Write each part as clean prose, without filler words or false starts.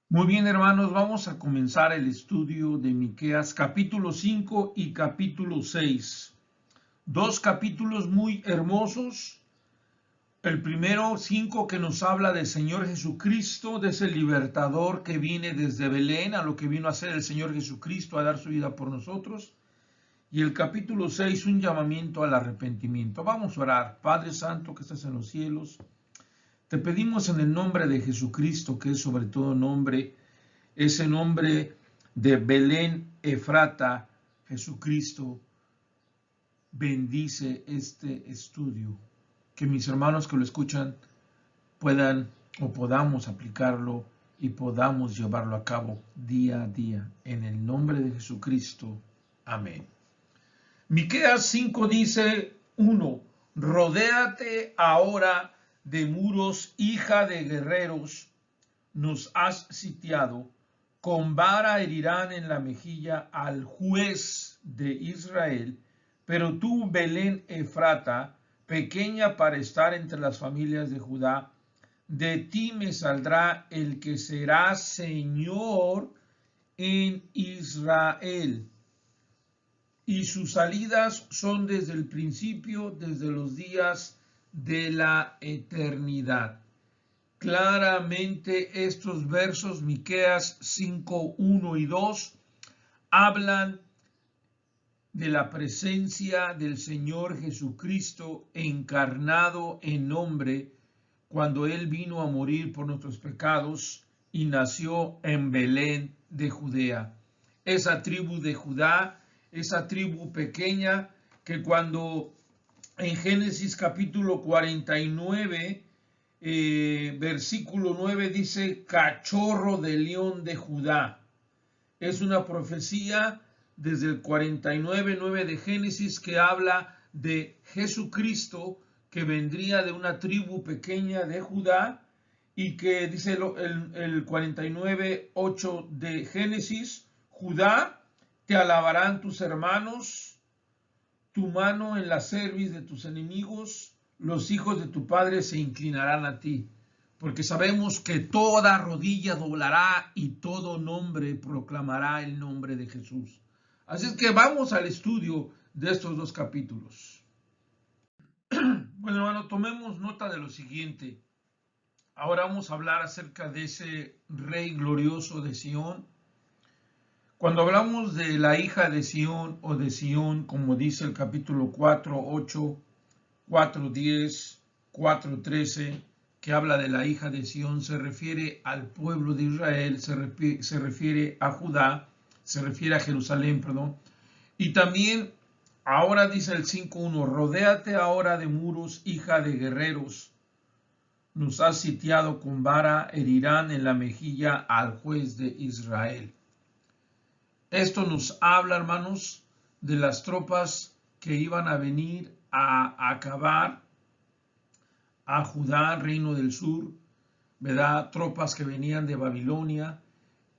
Muy bien, hermanos, vamos a comenzar el estudio de Miqueas capítulo 5 y capítulo 6. Dos capítulos muy hermosos. El primero, 5, que nos habla del Señor Jesucristo, de ese libertador que viene desde Belén, a lo que vino a hacer el Señor Jesucristo, a dar su vida por nosotros. Y el capítulo 6, un llamamiento al arrepentimiento. Vamos a orar. Padre Santo que estás en los cielos, te pedimos en el nombre de Jesucristo, que es sobre todo nombre, ese nombre de Belén Efrata, Jesucristo, bendice este estudio. Que mis hermanos que lo escuchan puedan o podamos aplicarlo y podamos llevarlo a cabo día a día. En el nombre de Jesucristo. Amén. Miqueas 5 dice 1. Rodéate ahora de muros, hija de guerreros, nos has sitiado. Con vara herirán en la mejilla al juez de Israel, pero tú, Belén Efrata, pequeña para estar entre las familias de Judá, de ti me saldrá el que será Señor en Israel. Y sus salidas son desde el principio, desde los días de la eternidad. Claramente estos versos, Miqueas 5, 1 y 2, hablan de la presencia del Señor Jesucristo encarnado en hombre cuando Él vino a morir por nuestros pecados y nació en Belén de Judea. Esa tribu de Judá, esa tribu pequeña que cuando en Génesis capítulo 49, versículo 9 dice cachorro de león de Judá. Es una profecía desde el 49:9 de Génesis que habla de Jesucristo que vendría de una tribu pequeña de Judá y que dice el 49:8 de Génesis, Judá, te alabarán tus hermanos, tu mano en la cerviz de tus enemigos, los hijos de tu padre se inclinarán a ti, porque sabemos que toda rodilla doblará y todo nombre proclamará el nombre de Jesús. Así es que vamos al estudio de estos dos capítulos. Bueno, hermano, tomemos nota de lo siguiente. Ahora vamos a hablar acerca de ese rey glorioso de Sión. Cuando hablamos de la hija de Sión o de Sión, como dice el capítulo 4:8, 4:10, 4:13, que habla de la hija de Sión, se refiere al pueblo de Israel, se refiere a Judá, se refiere a Jerusalén, perdón. Y también ahora dice el 5:1, rodéate ahora de muros, hija de guerreros, nos has sitiado con vara, herirán en la mejilla al juez de Israel. Esto nos habla, hermanos, de las tropas que iban a venir a acabar a Judá, reino del sur, ¿verdad? Tropas que venían de Babilonia,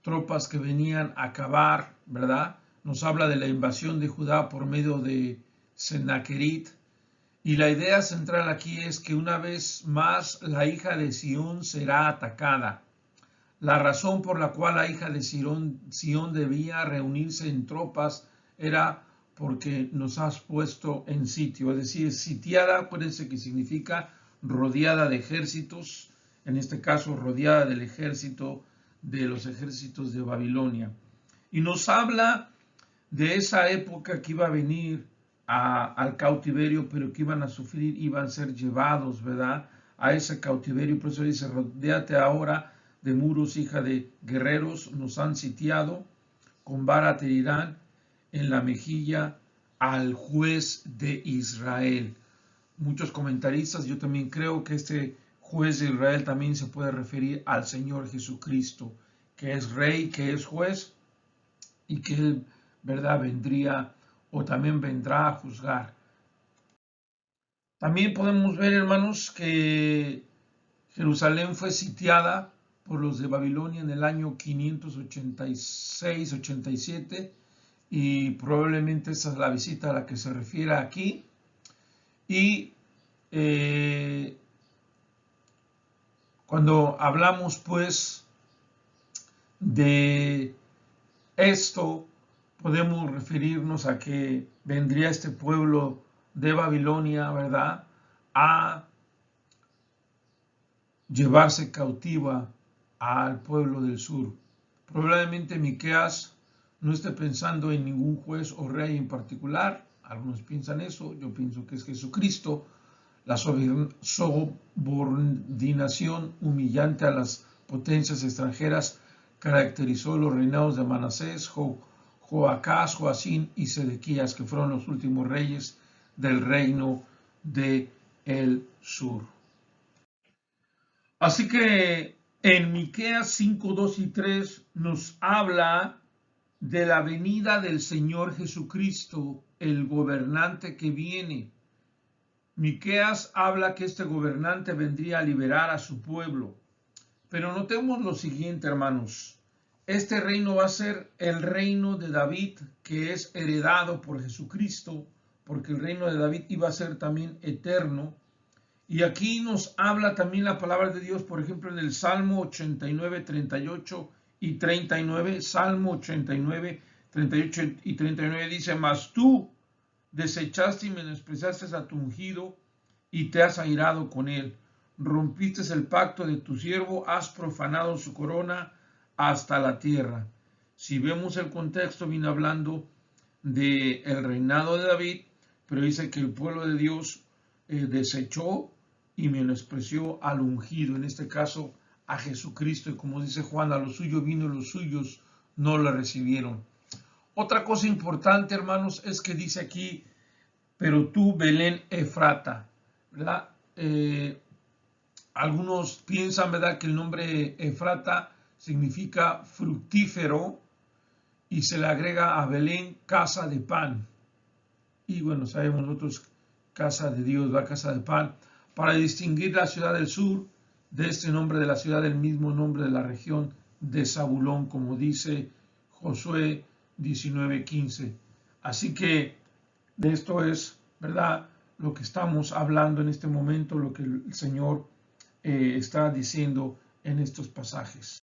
tropas que venían a acabar, ¿verdad? Nos habla de la invasión de Judá por medio de Sennacherib. Y la idea central aquí es que una vez más la hija de Sión será atacada. La razón por la cual la hija de Sión debía reunirse en tropas era porque nos has puesto en sitio, es decir, sitiada, acuérdense que significa rodeada de ejércitos, en este caso rodeada del ejército de los ejércitos de Babilonia. Y nos habla de esa época que iba a venir al cautiverio, pero que iban a sufrir, iban a ser llevados, ¿verdad? A ese cautiverio, por eso dice, rodéate ahora de muros, hija de guerreros, nos han sitiado, con vara te herirán en la mejilla al juez de Israel. Muchos comentaristas, yo también creo que este juez de Israel también se puede referir al Señor Jesucristo, que es rey, que es juez y que él, ¿verdad?, vendría o también vendrá a juzgar. También podemos ver, hermanos, que Jerusalén fue sitiada por los de Babilonia en el año 586-87 y probablemente esa es la visita a la que se refiere aquí. Y cuando hablamos pues de esto podemos referirnos a que vendría este pueblo de Babilonia, ¿verdad?, a llevarse cautiva al pueblo del sur. Probablemente Miqueas no esté pensando en ningún juez o rey en particular. Algunos piensan eso, yo pienso que es Jesucristo. La subordinación humillante a las potencias extranjeras caracterizó los reinados de Manasés, Joacás, Joacín y Sedequías, que fueron los últimos reyes del reino del sur. Así que en Miqueas 5, 2 y 3 nos habla de la venida del Señor Jesucristo, el gobernante que viene. Miqueas habla que este gobernante vendría a liberar a su pueblo. Pero notemos lo siguiente, hermanos. Este reino va a ser el reino de David, que es heredado por Jesucristo, porque el reino de David iba a ser también eterno. Y aquí nos habla también la palabra de Dios, por ejemplo, en el Salmo 89, 38 y 39. Salmo 89, 38 y 39 dice: Mas tú desechaste y menospreciaste a tu ungido y te has airado con él. Rompiste el pacto de tu siervo, has profanado su corona hasta la tierra. Si vemos el contexto, viene hablando del reinado de David, pero dice que el pueblo de Dios desechó y menospreció al ungido, en este caso a Jesucristo, y como dice Juan, a los suyos vino y los suyos no lo recibieron. Otra cosa importante, hermanos, es que dice aquí: pero tú, Belén Efrata, ¿verdad? Algunos piensan, ¿verdad?, que el nombre Efrata significa fructífero y se le agrega a Belén casa de pan. Y bueno, sabemos nosotros, casa de Dios, la casa de pan, para distinguir la ciudad del sur de este nombre de la ciudad, del mismo nombre de la región de Zabulón, como dice Josué 19:15. Así que de esto es, ¿verdad?, lo que estamos hablando en este momento, lo que el Señor está diciendo en estos pasajes.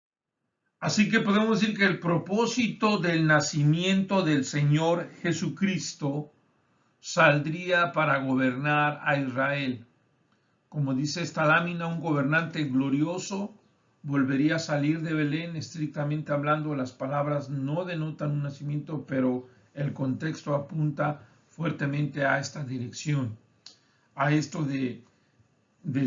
Así que podemos decir que el propósito del nacimiento del Señor Jesucristo saldría para gobernar a Israel. Como dice esta lámina, un gobernante glorioso volvería a salir de Belén. Estrictamente hablando, las palabras no denotan un nacimiento, pero el contexto apunta fuertemente a esta dirección, a esto de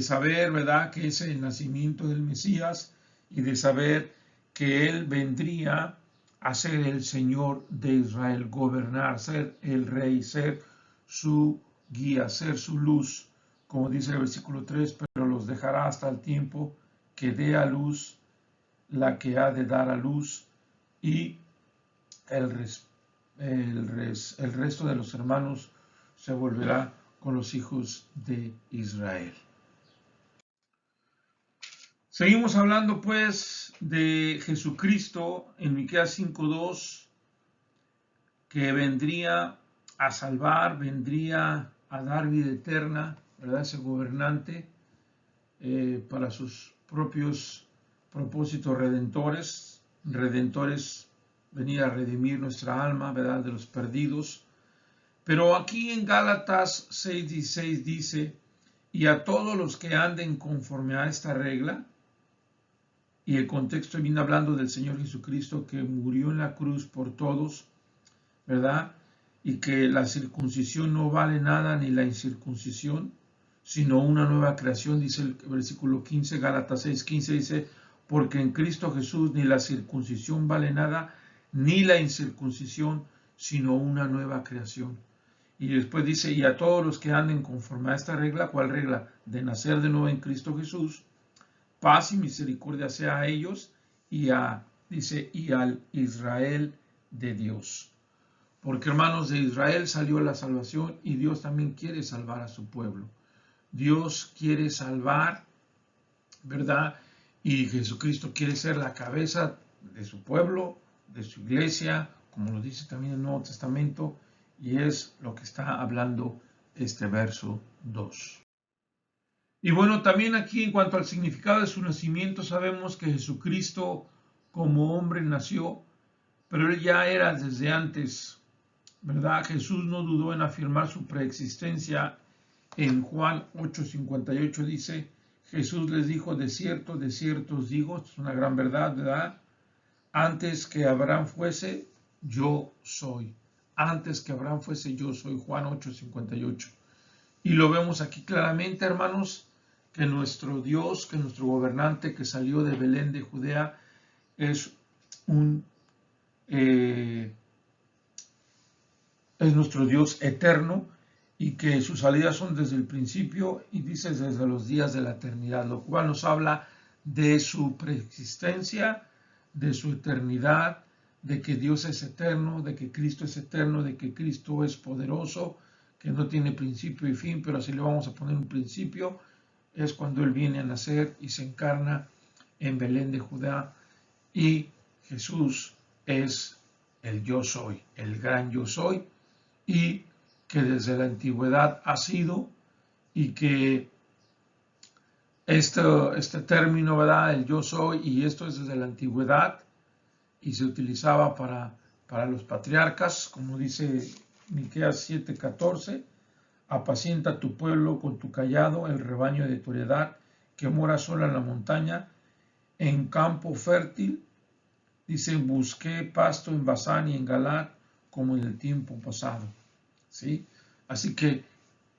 saber, ¿verdad?, que es el nacimiento del Mesías, y de saber que Él vendría a ser el Señor de Israel, gobernar, ser el Rey, ser su guía, ser su luz, como dice el versículo 3, pero los dejará hasta el tiempo que dé a luz la que ha de dar a luz, y el resto de los hermanos se volverá con los hijos de Israel. Seguimos hablando pues de Jesucristo en Miqueas 5:2, que vendría a salvar, vendría a dar vida eterna, ¿verdad?, ese gobernante para sus propios propósitos redentores. Venir a redimir nuestra alma, ¿verdad?, de los perdidos. Pero aquí en Gálatas 6:16 dice: y a todos los que anden conforme a esta regla. Y el contexto viene hablando del Señor Jesucristo, que murió en la cruz por todos, ¿verdad? Y que la circuncisión no vale nada, ni la incircuncisión, sino una nueva creación, dice el versículo 15, Gálatas 6:15 dice: porque en Cristo Jesús ni la circuncisión vale nada, ni la incircuncisión, sino una nueva creación. Y después dice: y a todos los que anden conforme a esta regla. ¿Cuál regla? De nacer de nuevo en Cristo Jesús. Paz y misericordia sea a ellos dice, y al Israel de Dios. Porque, hermanos, de Israel salió la salvación, y Dios también quiere salvar a su pueblo. Dios quiere salvar, ¿verdad? Y Jesucristo quiere ser la cabeza de su pueblo, de su iglesia, como lo dice también el Nuevo Testamento, y es lo que está hablando este verso 2. Y bueno, también aquí en cuanto al significado de su nacimiento, sabemos que Jesucristo como hombre nació, pero él ya era desde antes, ¿verdad? Jesús no dudó en afirmar su preexistencia. En Juan 8:58 dice, Jesús les dijo, de cierto os digo, es una gran verdad, ¿verdad? Antes que Abraham fuese, yo soy. Antes que Abraham fuese, yo soy. Juan 8:58. Y lo vemos aquí claramente, hermanos, que nuestro Dios, que nuestro gobernante que salió de Belén de Judea es nuestro Dios eterno y que sus salidas son desde el principio y dice desde los días de la eternidad, lo cual nos habla de su preexistencia, de su eternidad, de que Dios es eterno, de que Cristo es eterno, de que Cristo es poderoso, que no tiene principio y fin, pero así le vamos a poner un principio, es cuando Él viene a nacer y se encarna en Belén de Judá, y Jesús es el yo soy, el gran yo soy, y que desde la antigüedad ha sido, y que este término, ¿verdad? El yo soy, y esto es desde la antigüedad, y se utilizaba para los patriarcas, como dice Miqueas 7:14, apacienta tu pueblo con tu callado, el rebaño de tu heredad, que mora sola en la montaña, en campo fértil. Dice, busqué pasto en Basán y en Galad, como en el tiempo pasado. ¿Sí? Así que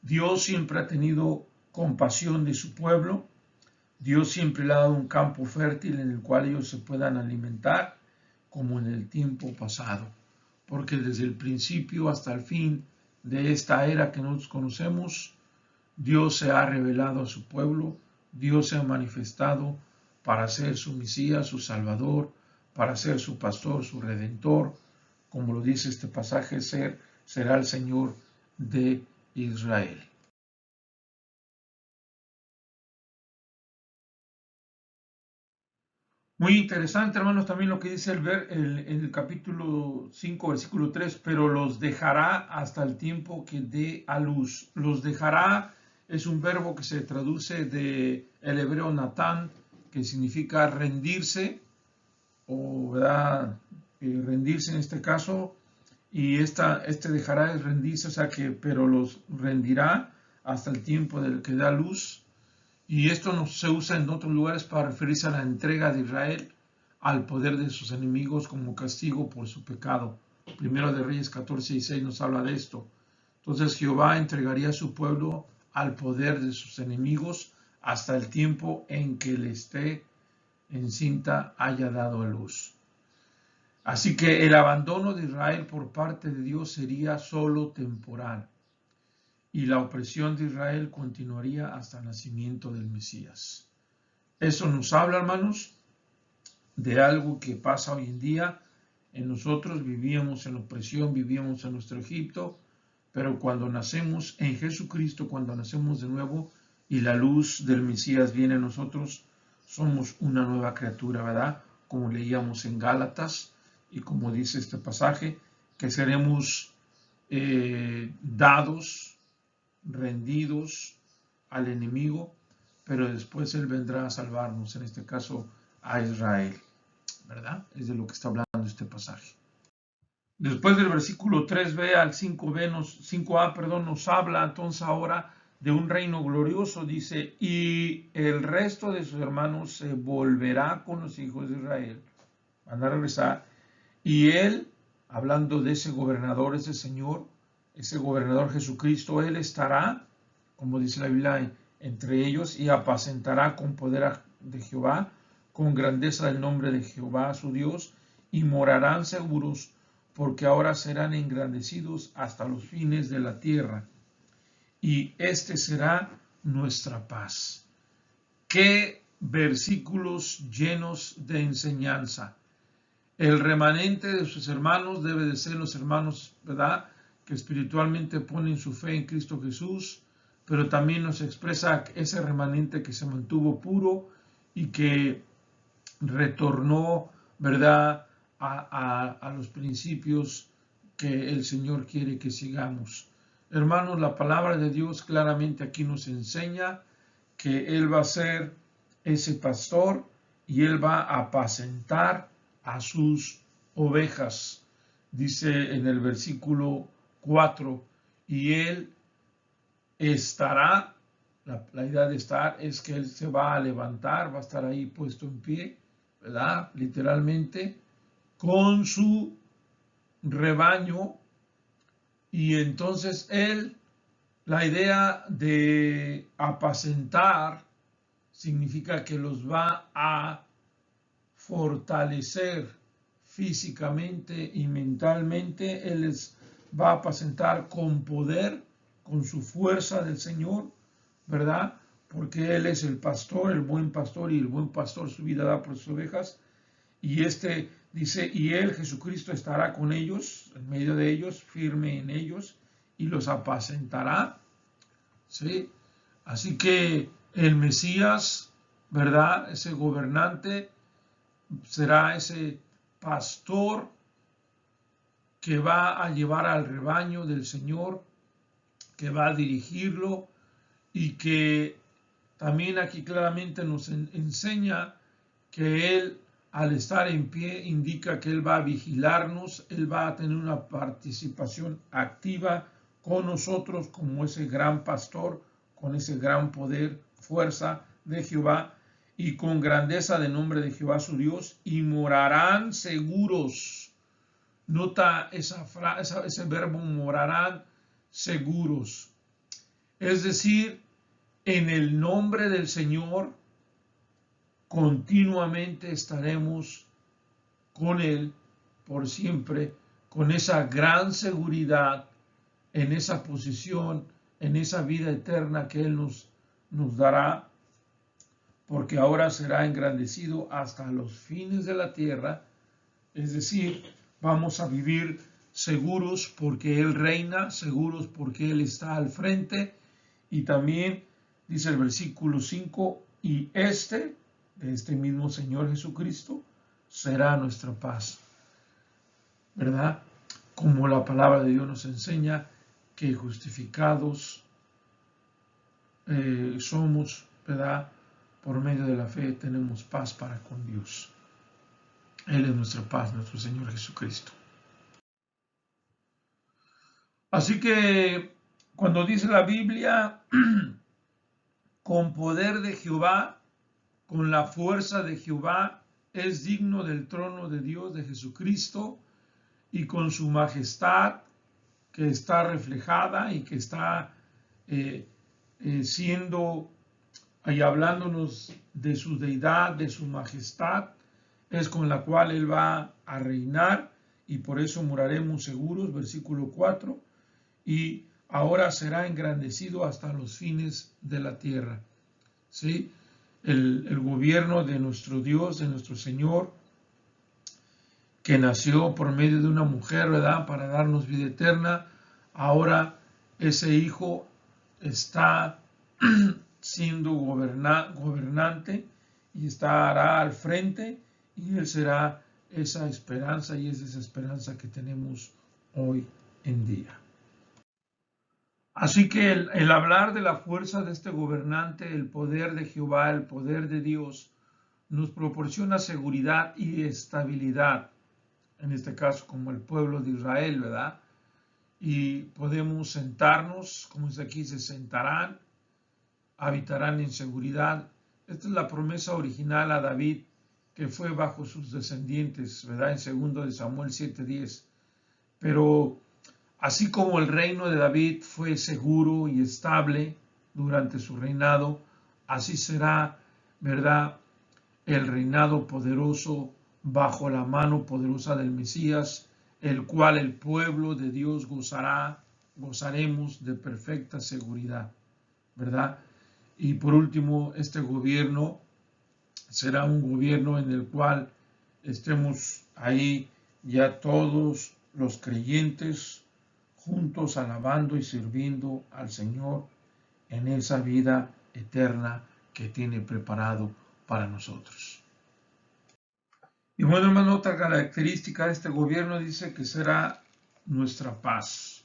Dios siempre ha tenido compasión de su pueblo. Dios siempre le ha dado un campo fértil en el cual ellos se puedan alimentar, como en el tiempo pasado. Porque desde el principio hasta el fin de esta era que nosotros conocemos, Dios se ha revelado a su pueblo, Dios se ha manifestado para ser su Mesías, su Salvador, para ser su pastor, su Redentor, como lo dice este pasaje, será el Señor de Israel. Muy interesante, hermanos, también lo que dice en el capítulo 5, versículo 3, pero los dejará hasta el tiempo que dé a luz. Los dejará es un verbo que se traduce del hebreo natán, que significa rendirse, o ¿verdad? Rendirse en este caso, y este dejará es rendirse, o sea que, pero los rendirá hasta el tiempo del que da luz. Y esto no se usa en otros lugares para referirse a la entrega de Israel al poder de sus enemigos como castigo por su pecado. Primero de Reyes 14:6 nos habla de esto. Entonces Jehová entregaría a su pueblo al poder de sus enemigos hasta el tiempo en que le esté encinta haya dado a luz. Así que el abandono de Israel por parte de Dios sería solo temporal, y la opresión de Israel continuaría hasta el nacimiento del Mesías. Eso nos habla, hermanos, de algo que pasa hoy en día. En nosotros vivíamos en opresión, vivíamos en nuestro Egipto, pero cuando nacemos en Jesucristo, cuando nacemos de nuevo y la luz del Mesías viene a nosotros, somos una nueva criatura, ¿verdad? Como leíamos en Gálatas y como dice este pasaje, que seremos dados, rendidos al enemigo, pero después Él vendrá a salvarnos, en este caso a Israel, ¿verdad? Es de lo que está hablando este pasaje. Después del versículo 3b al 5a, nos habla entonces ahora de un reino glorioso, dice, y el resto de sus hermanos se volverá con los hijos de Israel, van a regresar, y Él, hablando de ese gobernador, ese Señor, ese gobernador Jesucristo, Él estará, como dice la Biblia, entre ellos y apacentará con poder de Jehová, con grandeza del nombre de Jehová su Dios, y morarán seguros, porque ahora serán engrandecidos hasta los fines de la tierra. Y este será nuestra paz. ¡Qué versículos llenos de enseñanza! El remanente de sus hermanos debe de ser los hermanos, ¿verdad?, que espiritualmente ponen su fe en Cristo Jesús, pero también nos expresa ese remanente que se mantuvo puro y que retornó, ¿verdad?, a los principios que el Señor quiere que sigamos. Hermanos, la palabra de Dios claramente aquí nos enseña que Él va a ser ese pastor y Él va a apacentar a sus ovejas. Dice en el versículo 4, y él estará, la idea de estar es que él se va a levantar, va a estar ahí puesto en pie, ¿verdad? Literalmente, con su rebaño, y entonces él, la idea de apacentar significa que los va a fortalecer físicamente y mentalmente. Él les va a apacentar con poder, con su fuerza del Señor, ¿verdad? Porque Él es el pastor, el buen pastor, y el buen pastor su vida da por sus ovejas. Y dice, y Él, Jesucristo, estará con ellos, en medio de ellos, firme en ellos, y los apacentará, ¿sí? Así que el Mesías, ¿verdad? Ese gobernante será ese pastor que va a llevar al rebaño del Señor, que va a dirigirlo, y que también aquí claramente nos enseña que Él, al estar en pie, indica que Él va a vigilarnos, Él va a tener una participación activa con nosotros como ese gran pastor, con ese gran poder, fuerza de Jehová, y con grandeza de nombre de Jehová su Dios, y morarán seguros. Nota ese verbo, morarán seguros. Es decir, en el nombre del Señor continuamente estaremos con Él por siempre, con esa gran seguridad, en esa posición, en esa vida eterna que Él nos dará, porque ahora será engrandecido hasta los fines de la tierra. Es decir, vamos a vivir seguros porque Él reina, seguros porque Él está al frente. Y también dice el versículo 5, y de este mismo Señor Jesucristo, será nuestra paz, ¿verdad? Como la palabra de Dios nos enseña que justificados somos, ¿verdad? Por medio de la fe tenemos paz para con Dios. Él es nuestra paz, nuestro Señor Jesucristo. Así que cuando dice la Biblia, con poder de Jehová, con la fuerza de Jehová, es digno del trono de Dios, de Jesucristo, y con su majestad que está reflejada y que está siendo y hablándonos de su deidad, de su majestad, es con la cual Él va a reinar, y por eso moraremos seguros, versículo 4, y ahora será engrandecido hasta los fines de la tierra. ¿Sí? El gobierno de nuestro Dios, de nuestro Señor, que nació por medio de una mujer, ¿verdad?, para darnos vida eterna. Ahora ese Hijo está siendo gobernante y estará al frente, y Él será esa esperanza, y es esa esperanza que tenemos hoy en día. Así que el hablar de la fuerza de este gobernante, el poder de Jehová, el poder de Dios, nos proporciona seguridad y estabilidad, en este caso como el pueblo de Israel, ¿verdad? Y podemos sentarnos, como dice aquí, se sentarán, habitarán en seguridad. Esta es la promesa original a David, que fue bajo sus descendientes, ¿verdad? En 2 de Samuel 7:10. Pero así como el reino de David fue seguro y estable durante su reinado, así será, ¿verdad?, el reinado poderoso bajo la mano poderosa del Mesías, el cual el pueblo de Dios gozaremos de perfecta seguridad, ¿verdad? Y por último, este gobierno será un gobierno en el cual estemos ahí ya todos los creyentes juntos alabando y sirviendo al Señor en esa vida eterna que tiene preparado para nosotros. Y bueno, hermano, otra característica de este gobierno dice que será nuestra paz.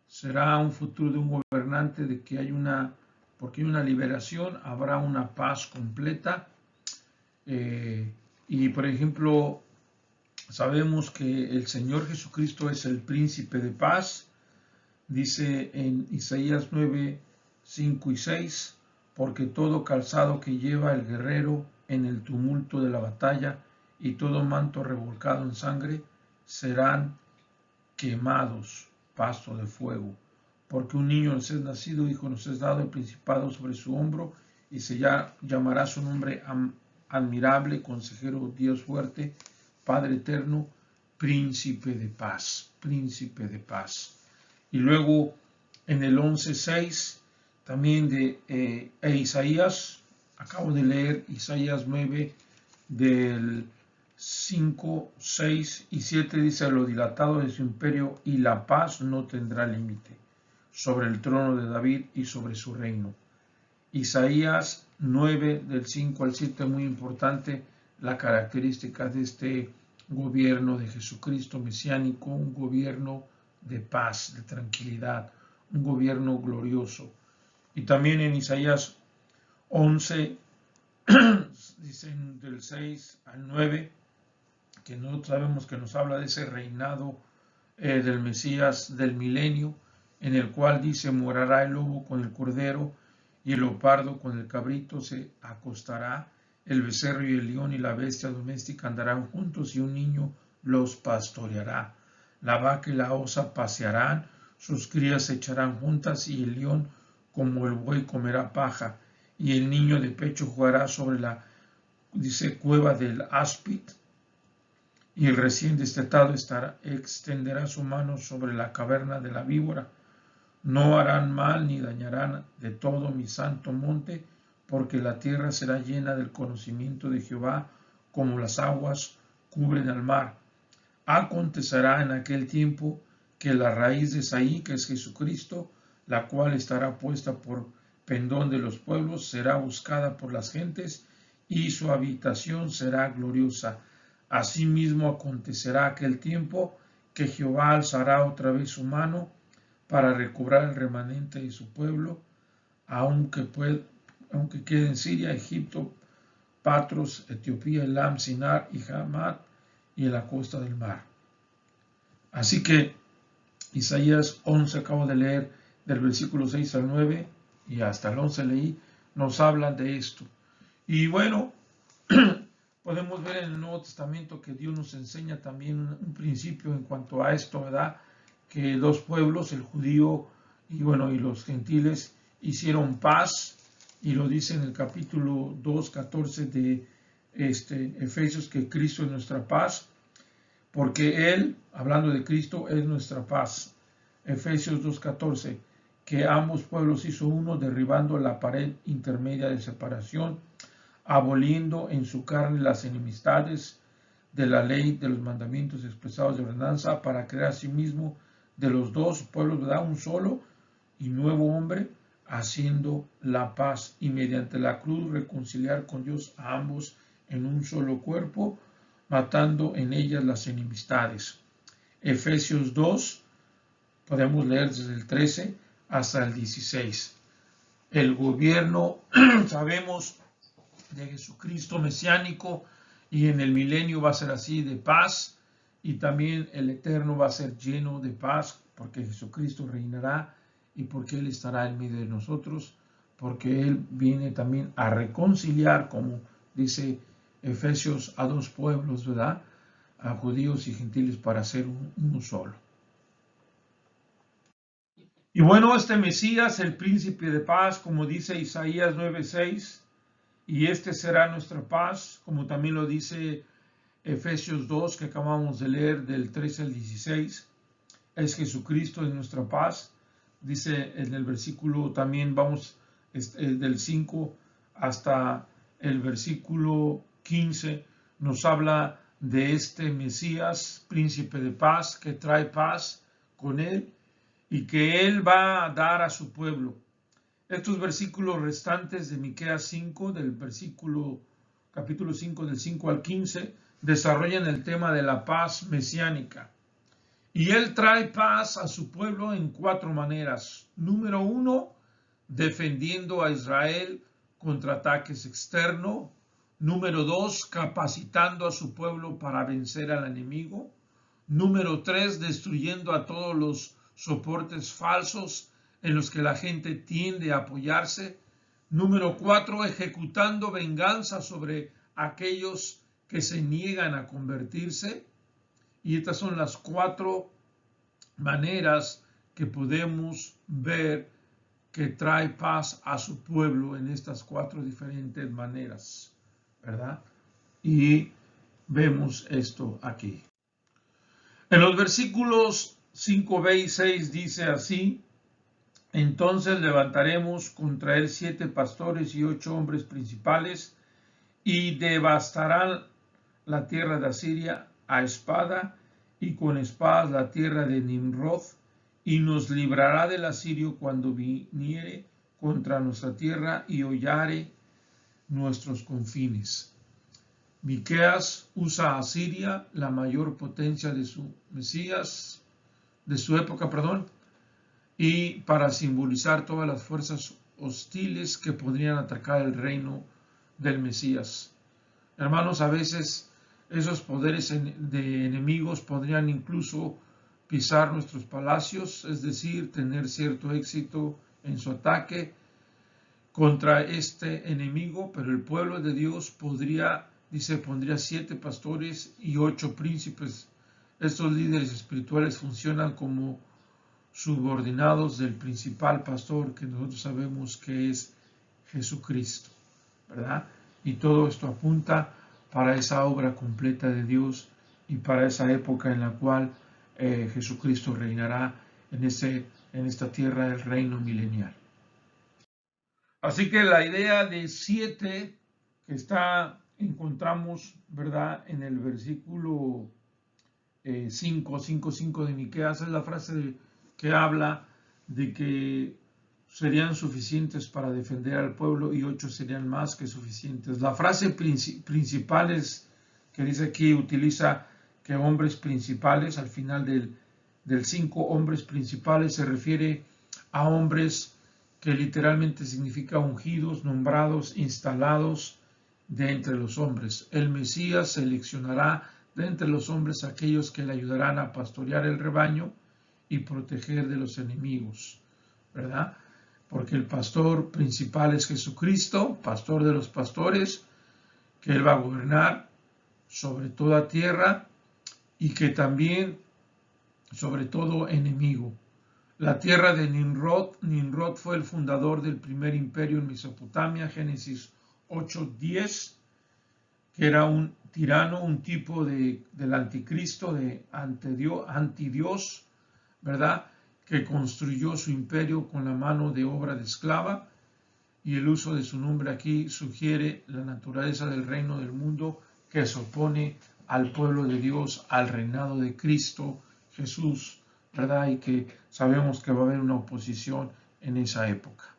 Será un futuro de un gobernante de que porque hay una liberación, habrá una paz completa. Y por ejemplo, sabemos que el Señor Jesucristo es el príncipe de paz. Dice en Isaías 9, 5 y 6, porque todo calzado que lleva el guerrero en el tumulto de la batalla y todo manto revolcado en sangre serán quemados, pasto de fuego. Porque un niño nos es nacido, hijo nos es dado, el principado sobre su hombro, y se llamará su nombre admirable, consejero, Dios fuerte, Padre eterno, príncipe de paz, príncipe de paz. Y luego en el 11.6 también de Isaías, acabo de leer Isaías 9 del 5, 6 y 7, dice: lo dilatado de su imperio y la paz no tendrá límite sobre el trono de David y sobre su reino. Isaías 9 del 5 al 7, muy importante la característica de este gobierno de Jesucristo mesiánico, un gobierno de paz, de tranquilidad, un gobierno glorioso. Y también en Isaías 11, dicen del 6 al 9, que nosotros sabemos que nos habla de ese reinado del Mesías del milenio, en el cual dice: morará el lobo con el cordero y el leopardo con el cabrito se acostará, el becerro y el león y la bestia doméstica andarán juntos y un niño los pastoreará. La vaca y la osa pasearán, sus crías se echarán juntas y el león como el buey comerá paja y el niño de pecho jugará sobre la, dice, cueva del áspid, y el recién destetado extenderá su mano sobre la caverna de la víbora. No harán mal ni dañarán de todo mi santo monte, porque la tierra será llena del conocimiento de Jehová, como las aguas cubren al mar. Acontecerá en aquel tiempo que la raíz de Isaí, que es Jesucristo, la cual estará puesta por pendón de los pueblos, será buscada por las gentes, y su habitación será gloriosa. Asimismo acontecerá aquel tiempo que Jehová alzará otra vez su mano para recobrar el remanente de su pueblo, aunque quede en Siria, Egipto, Patros, Etiopía, Elam, Sinar y Hamat y en la costa del mar. Así que Isaías 11, acabo de leer del versículo 6 al 9 y hasta el 11 leí, nos hablan de esto. Y bueno, podemos ver en el Nuevo Testamento que Dios nos enseña también un principio en cuanto a esto, ¿verdad? Que dos pueblos, el judío y los gentiles, hicieron paz, y lo dice en el capítulo 2, 14 de Efesios, que Cristo es nuestra paz, porque Él, hablando de Cristo, es nuestra paz. Efesios 2, 14, que ambos pueblos hizo uno, derribando la pared intermedia de separación, aboliendo en su carne las enemistades de la ley de los mandamientos expresados de ordenanza, para crear a sí mismo de los dos pueblos, ¿verdad?, un solo y nuevo hombre, haciendo la paz, y mediante la cruz reconciliar con Dios a ambos en un solo cuerpo, matando en ellas las enemistades. Efesios 2, podemos leer desde el 13 hasta el 16. El gobierno, sabemos, de Jesucristo mesiánico, y en el milenio va a ser así, de paz, y también el eterno va a ser lleno de paz, porque Jesucristo reinará y porque Él estará en medio de nosotros, porque Él viene también a reconciliar, como dice Efesios, a dos pueblos, ¿verdad?, a judíos y gentiles, para ser uno solo. Y bueno, este Mesías, el príncipe de paz, como dice Isaías 9:6, y este será nuestra paz, como también lo dice Efesios 2, que acabamos de leer del 13 al 16, es Jesucristo en nuestra paz. Dice en el versículo, también vamos del 5 hasta el versículo 15, nos habla de este Mesías, príncipe de paz, que trae paz con él y que él va a dar a su pueblo. Estos versículos restantes de Miqueas 5, capítulo 5, del 5 al 15, desarrollan el tema de la paz mesiánica. Y él trae paz a su pueblo en 4 maneras. Número 1, defendiendo a Israel contra ataques externos. Número 2, capacitando a su pueblo para vencer al enemigo. Número 3, destruyendo a todos los soportes falsos en los que la gente tiende a apoyarse. Número 4, ejecutando venganza sobre aquellos que se niegan a convertirse. Y estas son las 4 maneras que podemos ver que trae paz a su pueblo en estas 4 diferentes maneras, ¿verdad? Y vemos esto aquí. En los versículos 5b y 6 dice así: entonces levantaremos contra él 7 pastores y 8 hombres principales, y devastarán la tierra de Asiria a espada, y con espadas la tierra de Nimrod, y nos librará del asirio cuando viniere contra nuestra tierra y hollare nuestros confines. Miqueas usa a Asiria, la mayor potencia de su época, y para simbolizar todas las fuerzas hostiles que podrían atacar el reino del Mesías. Hermanos, a veces esos poderes de enemigos podrían incluso pisar nuestros palacios, es decir, tener cierto éxito en su ataque contra este enemigo, pero el pueblo de Dios pondría 7 pastores y 8 príncipes. Estos líderes espirituales funcionan como subordinados del principal pastor, que nosotros sabemos que es Jesucristo, ¿verdad? Y todo esto apunta para esa obra completa de Dios y para esa época en la cual Jesucristo reinará en esta tierra del reino milenial. Así que la idea de 7 que encontramos, ¿verdad?, en el versículo 5 de Miqueas, es la frase que habla de que serían suficientes para defender al pueblo y 8 serían más que suficientes. La frase principal es que dice aquí, utiliza que hombres principales, al final del 5, hombres principales, se refiere a hombres que literalmente significa ungidos, nombrados, instalados de entre los hombres. El Mesías seleccionará de entre los hombres a aquellos que le ayudarán a pastorear el rebaño y proteger de los enemigos, ¿verdad? Porque el pastor principal es Jesucristo, pastor de los pastores, que Él va a gobernar sobre toda tierra y que también sobre todo enemigo. La tierra de Nimrod fue el fundador del primer imperio en Mesopotamia, Génesis 8:10, que era un tirano, un tipo del anticristo, de antidios, ¿verdad?, que construyó su imperio con la mano de obra de esclava, y el uso de su nombre aquí sugiere la naturaleza del reino del mundo que se opone al pueblo de Dios, al reinado de Cristo Jesús, ¿verdad? Y que sabemos que va a haber una oposición en esa época.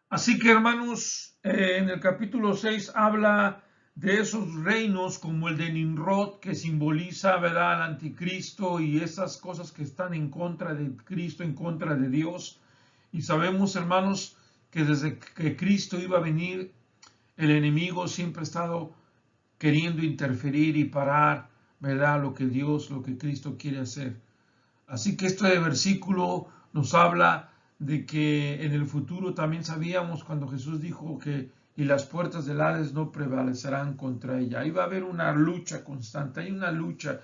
Así que, hermanos, en el capítulo 6 habla de esos reinos como el de Nimrod, que simboliza, ¿verdad?, al anticristo y esas cosas que están en contra de Cristo, en contra de Dios. Y sabemos, hermanos, que desde que Cristo iba a venir, el enemigo siempre ha estado queriendo interferir y parar, ¿verdad?, lo que Cristo quiere hacer. Así que este versículo nos habla de que en el futuro también sabíamos cuando Jesús dijo que y las puertas del Hades no prevalecerán contra ella. Ahí va a haber una lucha constante, hay una lucha,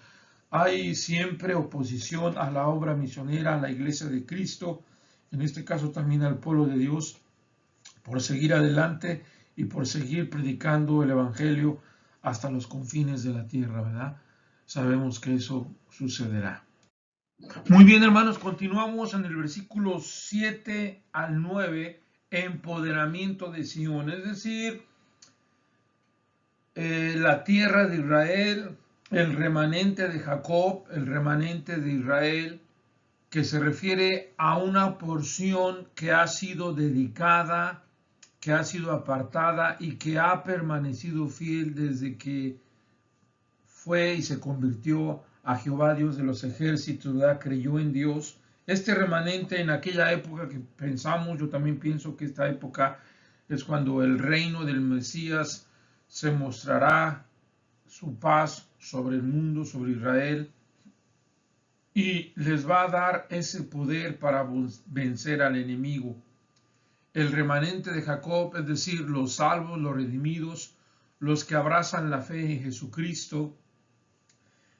hay siempre oposición a la obra misionera, a la iglesia de Cristo, en este caso también al pueblo de Dios, por seguir adelante y por seguir predicando el evangelio hasta los confines de la tierra, ¿verdad? Sabemos que eso sucederá. Muy bien, hermanos, continuamos en el versículo 7 al 9, empoderamiento de Sion, es decir, la tierra de Israel, el remanente de Jacob, el remanente de Israel, que se refiere a una porción que ha sido dedicada, que ha sido apartada y que ha permanecido fiel desde que fue y se convirtió a Jehová Dios de los ejércitos, ¿verdad? Creyó en Dios. Este remanente en aquella época que pensamos, yo también pienso que esta época es cuando el reino del Mesías se mostrará su paz sobre el mundo, sobre Israel, y les va a dar ese poder para vencer al enemigo. El remanente de Jacob, es decir, los salvos, los redimidos, los que abrazan la fe en Jesucristo,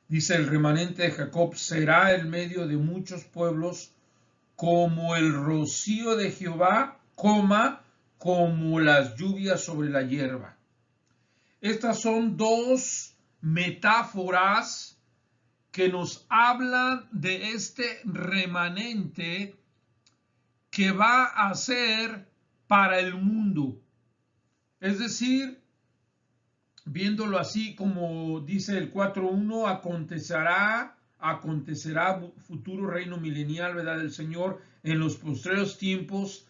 dice el remanente de Jacob, será en medio de muchos pueblos como el rocío de Jehová, como las lluvias sobre la hierba. Estas son dos metáforas que nos hablan de este remanente que va a ser para el mundo. Es decir, viéndolo así como dice el 4.1, acontecerá futuro reino milenial, ¿verdad?, del Señor en los postreros tiempos,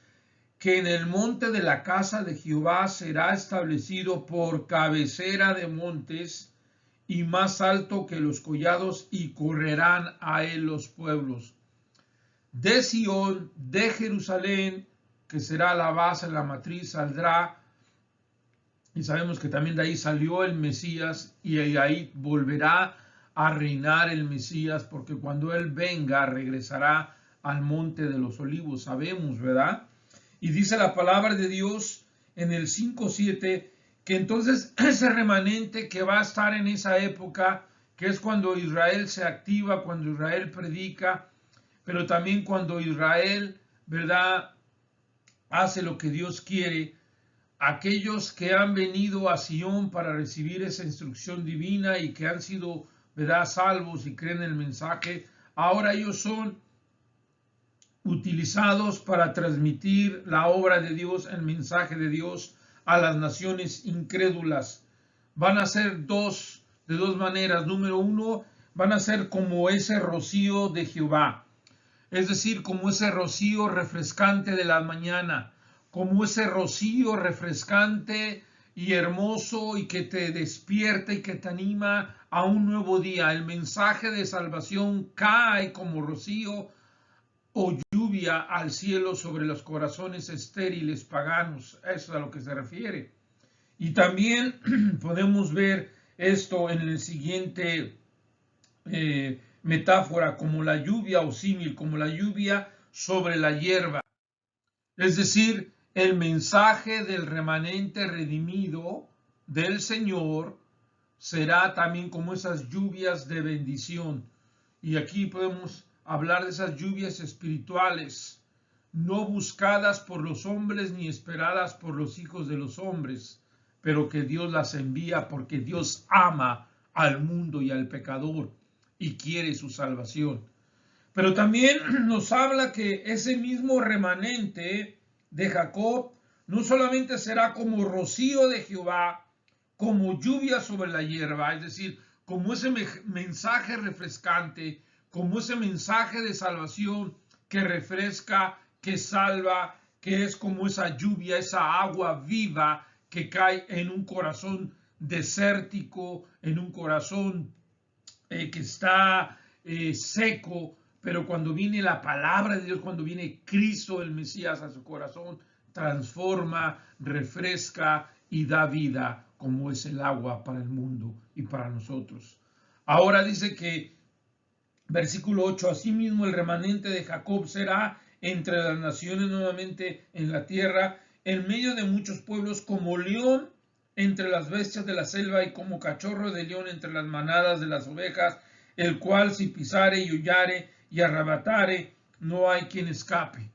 que en el monte de la casa de Jehová será establecido por cabecera de montes y más alto que los collados, y correrán a él los pueblos. De Sión, de Jerusalén, que será la base, la matriz, saldrá, y sabemos que también de ahí salió el Mesías, y ahí volverá a reinar el Mesías, porque cuando él venga regresará al monte de los olivos, sabemos, ¿verdad? Y dice la palabra de Dios en el 5.7 que entonces ese remanente que va a estar en esa época, que es cuando Israel se activa, cuando Israel predica, pero también cuando Israel, ¿verdad?, hace lo que Dios quiere, aquellos que han venido a Sion para recibir esa instrucción divina y que han sido, ¿verdad?, salvos y creen el mensaje, ahora ellos son utilizados para transmitir la obra de Dios, el mensaje de Dios a las naciones incrédulas. Van a ser de dos maneras. Número uno, van a ser como ese rocío de Jehová, es decir, como ese rocío refrescante de la mañana, como ese rocío refrescante y hermoso y que te despierta y que te anima a un nuevo día. El mensaje de salvación cae como rocío o lluvia al cielo sobre los corazones estériles paganos. Eso es a lo que se refiere. Y también podemos ver esto en el siguiente metáfora, como la lluvia o símil, como la lluvia sobre la hierba. Es decir, el mensaje del remanente redimido del Señor será también como esas lluvias de bendición. Y aquí podemos hablar de esas lluvias espirituales, no buscadas por los hombres ni esperadas por los hijos de los hombres, pero que Dios las envía porque Dios ama al mundo y al pecador y quiere su salvación. Pero también nos habla que ese mismo remanente de Jacob no solamente será como rocío de Jehová, como lluvia sobre la hierba, es decir, como ese mensaje refrescante, como ese mensaje de salvación que refresca, que salva, que es como esa lluvia, esa agua viva que cae en un corazón desértico, en un corazón que está seco, pero cuando viene la palabra de Dios, cuando viene Cristo el Mesías a su corazón, transforma, refresca y da vida, como es el agua para el mundo y para nosotros. Ahora dice que, versículo 8, asimismo el remanente de Jacob será entre las naciones nuevamente en la tierra, en medio de muchos pueblos, como león entre las bestias de la selva y como cachorro de león entre las manadas de las ovejas, el cual si pisare y hollare y arrebatare, no hay quien escape.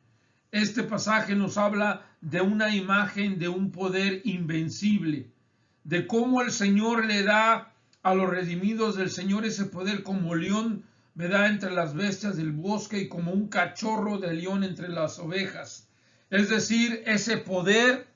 Este pasaje nos habla de una imagen de un poder invencible, de cómo el Señor le da a los redimidos del Señor ese poder como león, ¿verdad?, entre las bestias del bosque y como un cachorro de león entre las ovejas. Es decir, ese poder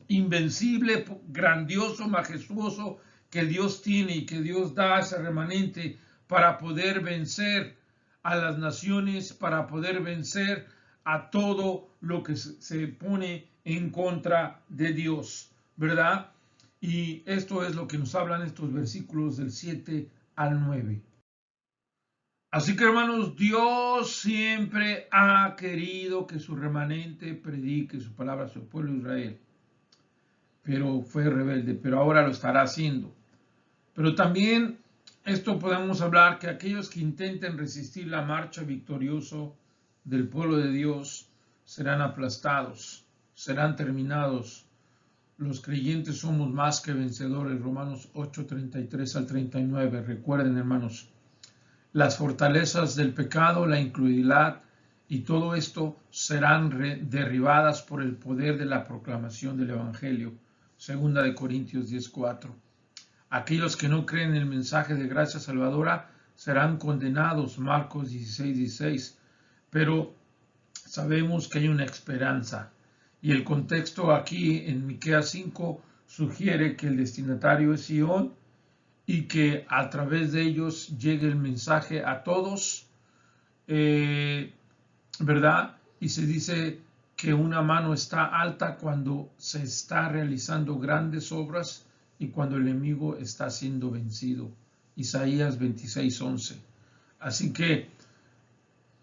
invencible, grandioso, majestuoso que Dios tiene y que Dios da a ese remanente para poder vencer a las naciones, para poder vencer a todo lo que se pone en contra de Dios, ¿verdad? Y esto es lo que nos hablan estos versículos del 7 al 9. Así que, hermanos, Dios siempre ha querido que su remanente predique su palabra a su pueblo Israel. pero fue rebelde, pero ahora lo estará haciendo. Pero también esto podemos hablar que aquellos que intenten resistir la marcha victoriosa del pueblo de Dios serán aplastados, serán terminados. Los creyentes somos más que vencedores. Romanos 8, 33 al 39. Recuerden, hermanos, las fortalezas del pecado, la incredulidad y todo esto serán derribadas por el poder de la proclamación del Evangelio. Segunda de Corintios 10:4. Aquellos que no creen en el mensaje de gracia salvadora serán condenados. Marcos 16:16. Pero sabemos que hay una esperanza. Y el contexto aquí en Miqueas 5 sugiere que el destinatario es Sion y que a través de ellos llegue el mensaje a todos, ¿verdad? Y se dice que una mano está alta cuando se está realizando grandes obras y cuando el enemigo está siendo vencido. Isaías 26:11. Así que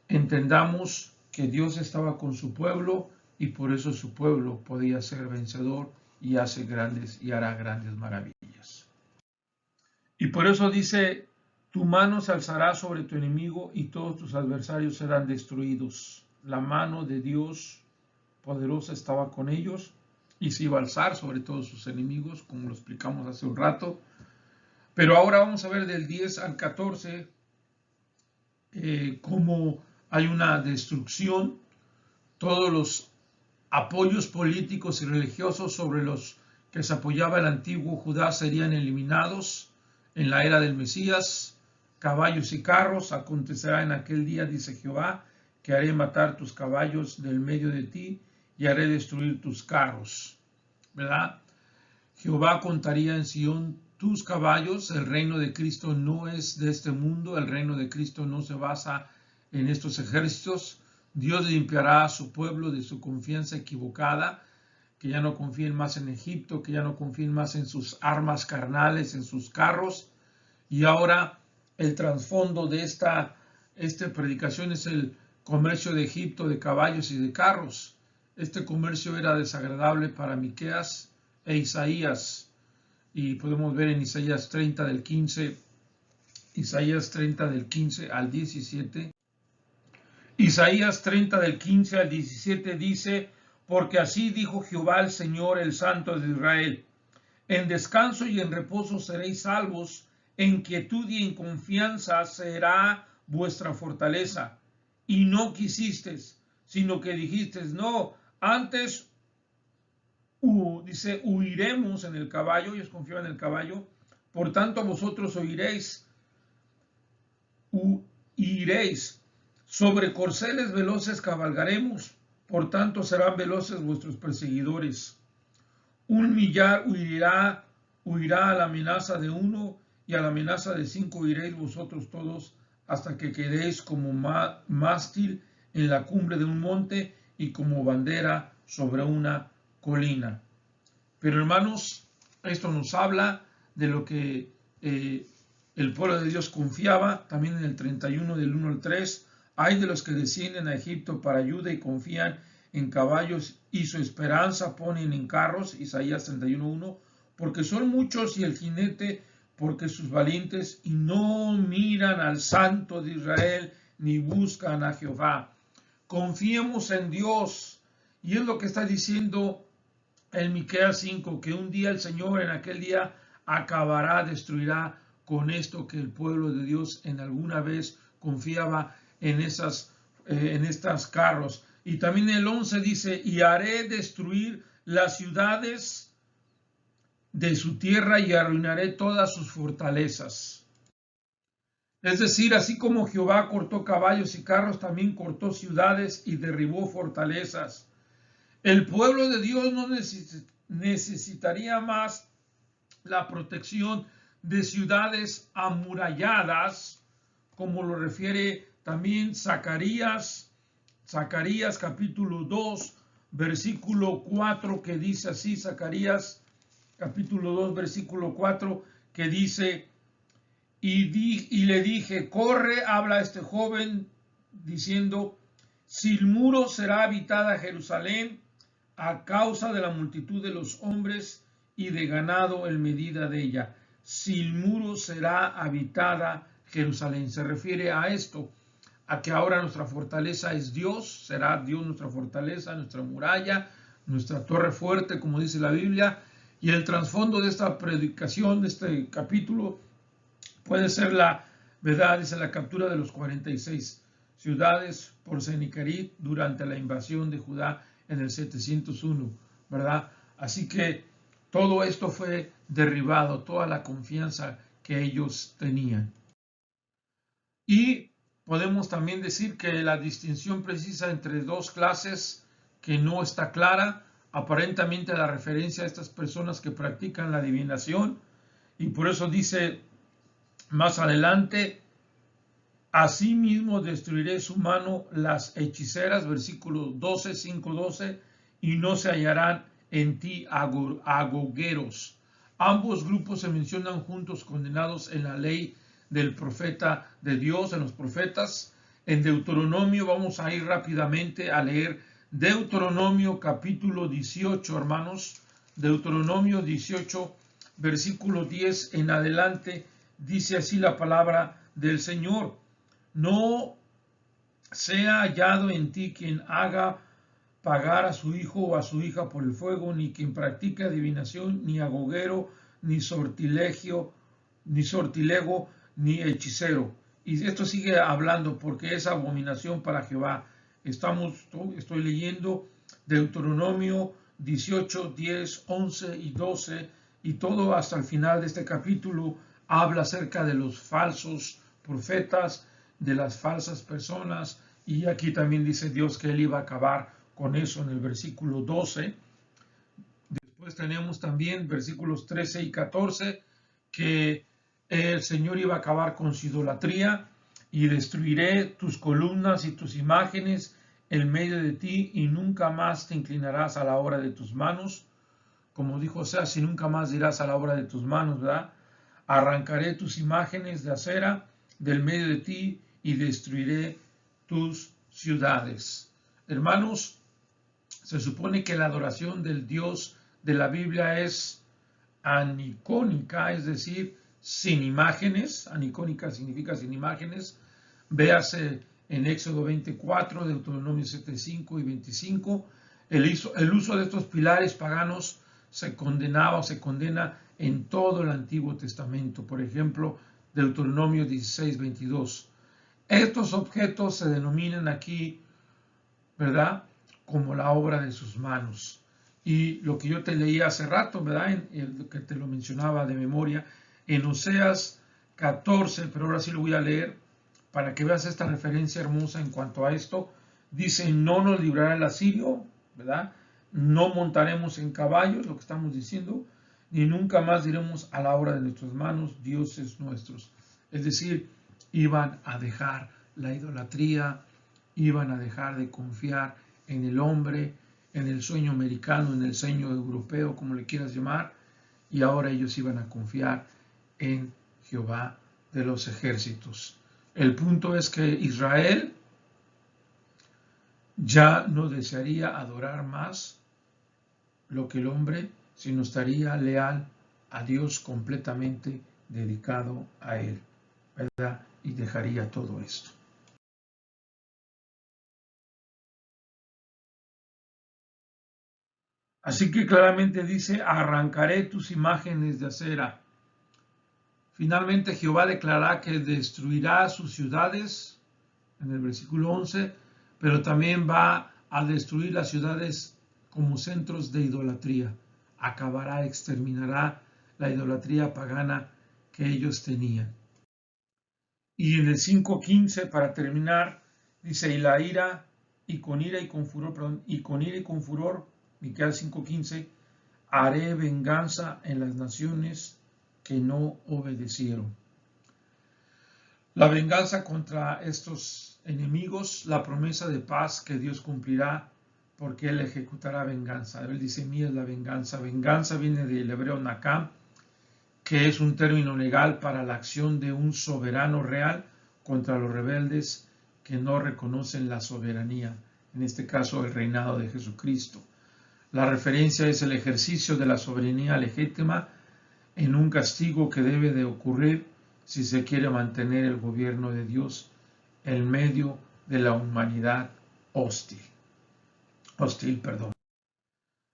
entendamos que Dios estaba con su pueblo y por eso su pueblo podía ser vencedor y hace grandes y hará grandes maravillas. Y por eso dice, tu mano se alzará sobre tu enemigo y todos tus adversarios serán destruidos. La mano de Dios poderosa estaba con ellos y se iba a alzar sobre todos sus enemigos, como lo explicamos hace un rato. Pero ahora vamos a ver del 10 al 14 cómo hay una destrucción. Todos los apoyos políticos y religiosos sobre los que se apoyaba el antiguo Judá serían eliminados en la era del Mesías. Caballos y carros, acontecerá en aquel día, dice Jehová, que haré matar tus caballos del medio de ti y haré destruir tus carros. ¿Verdad? Jehová contaría en Sion tus caballos. El reino de Cristo no es de este mundo, el reino de Cristo no se basa en estos ejércitos. Dios limpiará a su pueblo de su confianza equivocada, que ya no confíen más en Egipto, que ya no confíen más en sus armas carnales, en sus carros. Y ahora el trasfondo de esta predicación es el comercio de Egipto de caballos y de carros. Este comercio era desagradable para Miqueas e Isaías. Y podemos ver en Isaías 30 del 15, Isaías 30 del 15 al 17. Isaías 30 del 15 al 17 dice, porque así dijo Jehová el Señor, el Santo de Israel, en descanso y en reposo seréis salvos, en quietud y en confianza será vuestra fortaleza. Y no quisisteis, sino que dijisteis, no, antes dice, huiremos en el caballo, ellos confiaban en el caballo, por tanto vosotros oiréis, iréis, sobre corceles veloces cabalgaremos, por tanto serán veloces vuestros perseguidores. 1,000,000 huirá a la amenaza de 1 y a la amenaza de 5 huiréis vosotros todos hasta que quedéis como mástil en la cumbre de un monte y como bandera sobre una colina. Pero hermanos, esto nos habla de lo que el pueblo de Dios confiaba. También en el 31 del 1 al 3, hay de los que descienden a Egipto para ayuda y confían en caballos y su esperanza ponen en carros. Isaías 31:1, porque son muchos y el jinete, porque sus valientes, y no miran al Santo de Israel ni buscan a Jehová. Confiemos en Dios. Y es lo que está diciendo el Miqueas 5, que un día el Señor en aquel día acabará, destruirá con esto que el pueblo de Dios en alguna vez confiaba en estas carros. Y también el 11 dice, y haré destruir las ciudades de su tierra y arruinaré todas sus fortalezas. Es decir, así como Jehová cortó caballos y carros, también cortó ciudades y derribó fortalezas. El pueblo de Dios no necesitaría más la protección de ciudades amuralladas, como lo refiere también Zacarías capítulo 2, versículo 4, que dice así, Zacarías capítulo 2, versículo 4, que dice, y le dije, corre, habla este joven, diciendo, sin muro será habitada Jerusalén a causa de la multitud de los hombres y de ganado en medida de ella. Sin muros será habitada Jerusalén. Se refiere a esto, a que ahora nuestra fortaleza es Dios, será Dios nuestra fortaleza, nuestra muralla, nuestra torre fuerte, como dice la Biblia. Y el trasfondo de esta predicación, de este capítulo, puede ser la verdad, dice la captura de los 46 ciudades por Sennacherib durante la invasión de Judá en el 701, ¿verdad? Así que todo esto fue derribado, toda la confianza que ellos tenían. Y podemos también decir que la distinción precisa entre dos clases que no está clara, aparentemente la referencia a estas personas que practican la adivinación, y por eso dice más adelante, asimismo destruiré su mano las hechiceras, versículo 12, 5, 12, y no se hallarán en ti agogueros. Ambos grupos se mencionan juntos, condenados en la ley del profeta de Dios, en los profetas. En Deuteronomio, vamos a ir rápidamente a leer Deuteronomio capítulo 18, hermanos. Deuteronomio 18, versículo 10 en adelante, dice así la palabra del Señor. No sea hallado en ti quien haga pagar a su hijo o a su hija por el fuego, ni quien practique adivinación, ni agoguero, ni sortilego, ni hechicero. Y esto sigue hablando porque es abominación para Jehová. Estoy leyendo Deuteronomio 18, 10, 11 y 12, y todo hasta el final de este capítulo habla acerca de los falsos profetas, de las falsas personas, y aquí también dice Dios que Él iba a acabar con eso en el versículo 12. Después tenemos también versículos 13 y 14, que el Señor iba a acabar con su idolatría, y destruiré tus columnas y tus imágenes en medio de ti, y nunca más te inclinarás a la obra de tus manos. Como dijo Oseas, y nunca más dirás a la obra de tus manos, ¿verdad? Arrancaré tus imágenes de acera del medio de ti y destruiré tus ciudades. Hermanos, se supone que la adoración del Dios de la Biblia es anicónica, es decir, sin imágenes. Anicónica significa sin imágenes. Véase en Éxodo 24, Deuteronomio 7:5 y 25. El uso de estos pilares paganos se condenaba o se condena en todo el Antiguo Testamento. Por ejemplo, Deuteronomio 16:22. Estos objetos se denominan aquí, ¿verdad?, como la obra de sus manos. Y lo que yo te leía hace rato, ¿verdad?, que te lo mencionaba de memoria, en Oseas 14, pero ahora sí lo voy a leer para que veas esta referencia hermosa en cuanto a esto. Dice, no nos librará el asirio, ¿verdad? No montaremos en caballos, lo que estamos diciendo, ni nunca más diremos a la obra de nuestras manos, dioses nuestros. Es decir, iban a dejar la idolatría, iban a dejar de confiar en el hombre, en el sueño americano, en el sueño europeo, como le quieras llamar, y ahora ellos iban a confiar en Jehová de los ejércitos. El punto es que Israel ya no desearía adorar más lo que el hombre, sino estaría leal a Dios, completamente dedicado a Él, ¿verdad? Y dejaría todo esto. Así que claramente dice, arrancaré tus imágenes de acera. Finalmente Jehová declarará que destruirá sus ciudades, en el versículo 11, pero también va a destruir las ciudades como centros de idolatría. Acabará, exterminará la idolatría pagana que ellos tenían. Y en el 5:15, para terminar, dice, y la ira, y con ira y con furor, Miqueas 5:15, haré venganza en las naciones que no obedecieron. La venganza contra estos enemigos, la promesa de paz que Dios cumplirá, porque Él ejecutará venganza. Él dice, mía es la venganza. Venganza viene del hebreo nakam, que es un término legal para la acción de un soberano real contra los rebeldes que no reconocen la soberanía, en este caso el reinado de Jesucristo. La referencia es el ejercicio de la soberanía legítima en un castigo que debe de ocurrir si se quiere mantener el gobierno de Dios en medio de la humanidad hostil.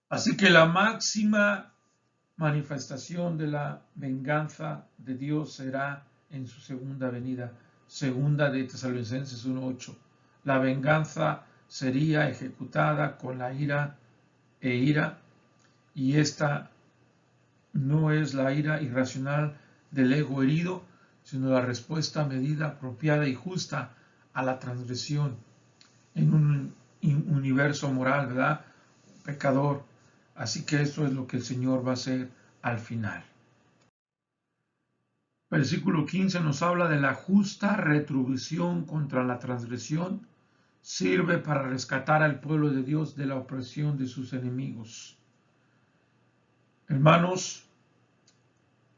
Así que la máxima manifestación de la venganza de Dios será en su segunda venida. Segunda de Tesalonicenses 1:8. La venganza sería ejecutada con la ira, y esta no es la ira irracional del ego herido, sino la respuesta medida, apropiada y justa a la transgresión en un universo moral, ¿verdad? Pecador. Así que eso es lo que el Señor va a hacer al final. Versículo 15 nos habla de la justa retribución contra la transgresión. Sirve para rescatar al pueblo de Dios de la opresión de sus enemigos. Hermanos,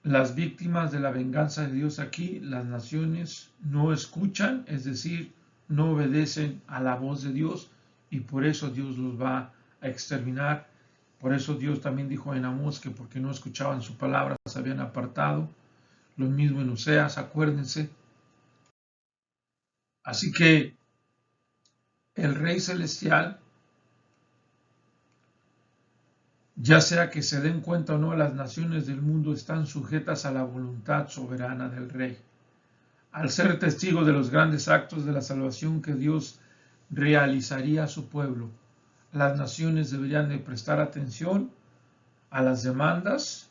las víctimas de la venganza de Dios aquí, las naciones, no escuchan, es decir, no obedecen a la voz de Dios, y por eso Dios los va a exterminar. Por eso Dios también dijo en Amós que porque no escuchaban su palabra se habían apartado. Lo mismo en Oseas, acuérdense. Así que el Rey Celestial, ya sea que se den cuenta o no, las naciones del mundo están sujetas a la voluntad soberana del Rey. Al ser testigo de los grandes actos de la salvación que Dios realizaría a su pueblo, las naciones deberían de prestar atención a las demandas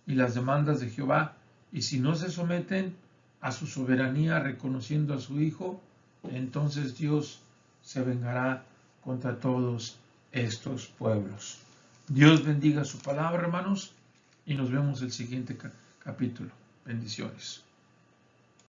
y las demandas de Jehová, y si no se someten a su soberanía reconociendo a su Hijo, entonces Dios se vengará contra todos estos pueblos. Dios bendiga su palabra, hermanos, y nos vemos el siguiente capítulo. Bendiciones.